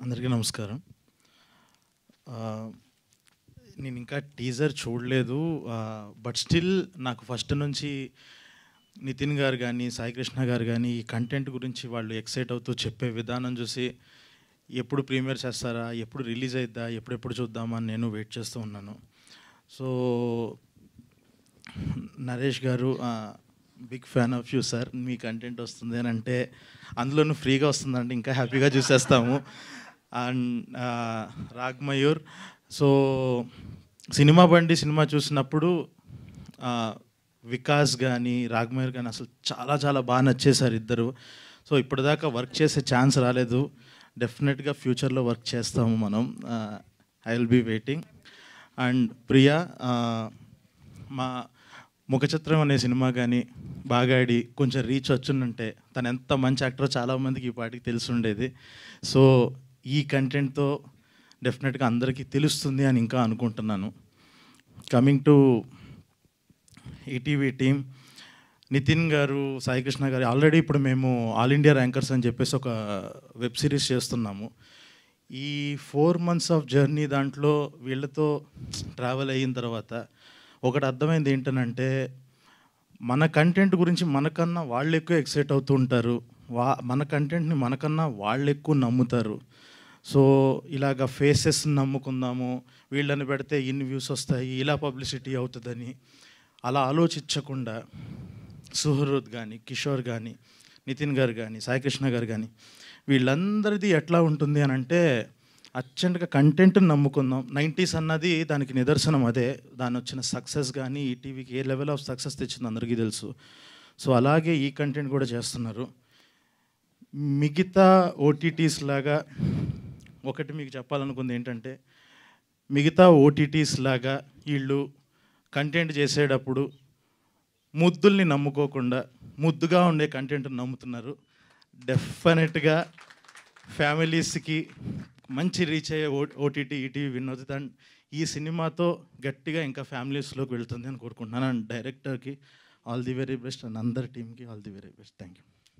అందరికీ నమస్కారం. నేను ఇంకా టీజర్ చూడలేదు. బట్ స్టిల్ నాకు ఫస్ట్ నుంచి నితిన్ గారు కానీ, సాయి కృష్ణ గారు కానీ ఈ కంటెంట్ గురించి వాళ్ళు ఎక్సైట్ అవుతూ చెప్పే విధానం చూసి ఎప్పుడు ప్రీమియర్ చేస్తారా, ఎప్పుడు రిలీజ్ అయిద్దా, ఎప్పుడెప్పుడు చూద్దామని నేను వెయిట్ చేస్తూ ఉన్నాను. సో నరేష్ గారు, big fan of you sir. మీ కంటెంట్ వస్తుంది అని అంటే అందులోనూ ఫ్రీగా వస్తుందంటే ఇంకా హ్యాపీగా చూసేస్తాము. And Ragmayur, so cinema Bandi cinema చూసినప్పుడు వికాస్ కానీ రాగ్మయూర్ కానీ అసలు చాలా చాలా బాగా నచ్చేశారు ఇద్దరు. సో ఇప్పటిదాకా వర్క్ చేసే ఛాన్స్ రాలేదు. డెఫినెట్గా ఫ్యూచర్లో వర్క్ చేస్తాము మనం. I will be waiting. And Priya, మా ముఖచిత్రం అనే సినిమా కానీ బాగా ఆడి కొంచెం రీచ్ వచ్చుందంటే తను ఎంత మంచి యాక్టరో చాలామందికి ఈ పాటికి తెలిసి ఉండేది. సో ఈ కంటెంట్తో డెఫినెట్గా అందరికీ తెలుస్తుంది అని ఇంకా అనుకుంటున్నాను. Coming to ETV team, Nitin గారు, సాయి కృష్ణ గారు, ఆల్రెడీ ఇప్పుడు మేము ఆల్ ఇండియా ర్యాంకర్స్ అని చెప్పేసి ఒక వెబ్ సిరీస్ చేస్తున్నాము. ఈ 4 months ఆఫ్ జర్నీ దాంట్లో వీళ్ళతో ట్రావెల్ అయిన తర్వాత ఒకటి అర్థమైంది ఏంటనంటే, మన కంటెంట్ గురించి మనకన్నా వాళ్ళు ఎక్కువ ఎక్సైట్ అవుతూ ఉంటారు. మన కంటెంట్ని మనకన్నా వాళ్ళు ఎక్కువ నమ్ముతారు. సో ఇలాగ ఫేసెస్ నమ్ముకుందాము, వీళ్ళని పెడితే ఇన్ని వ్యూస్ వస్తాయి, ఇలా పబ్లిసిటీ అవుతుందని అలా ఆలోచించకుండా సుహృద్ కానీ, కిషోర్ కానీ, నితిన్ గారు కానీ, సాయి కృష్ణ గారు కానీ వీళ్ళందరిది ఎట్లా ఉంటుంది అని అంటే, అర్జెంట్గా కంటెంట్ని నమ్ముకుందాం. 90s అన్నది దానికి నిదర్శనం. అదే దాని వచ్చిన సక్సెస్ కానీ ఈటీవీకి ఏ లెవెల్ ఆఫ్ సక్సెస్ తెచ్చింది అందరికీ తెలుసు. సో అలాగే ఈ కంటెంట్ కూడా చేస్తున్నారు. మిగతా ఓటీటీస్ లాగా ఒకటి మీకు చెప్పాలనుకుంది ఏంటంటే, మిగతా ఓటీటీస్ లాగా వీళ్ళు కంటెంట్ చేసేటప్పుడు ముద్దుల్ని నమ్ముకోకుండా ముద్దుగా ఉండే కంటెంట్ని నమ్ముతున్నారు. డెఫినెట్గా ఫ్యామిలీస్కి మంచి రీచ్ అయ్యే ఓటీటీ ఈటీవీ విన్ అవుతుంది. అండ్ ఈ సినిమాతో గట్టిగా ఇంకా ఫ్యామిలీస్లోకి వెళ్తుంది అని కోరుకుంటున్నాను. అండ్ డైరెక్టర్కి all the very best, and అందరి టీమ్కి all the very best. Thank you.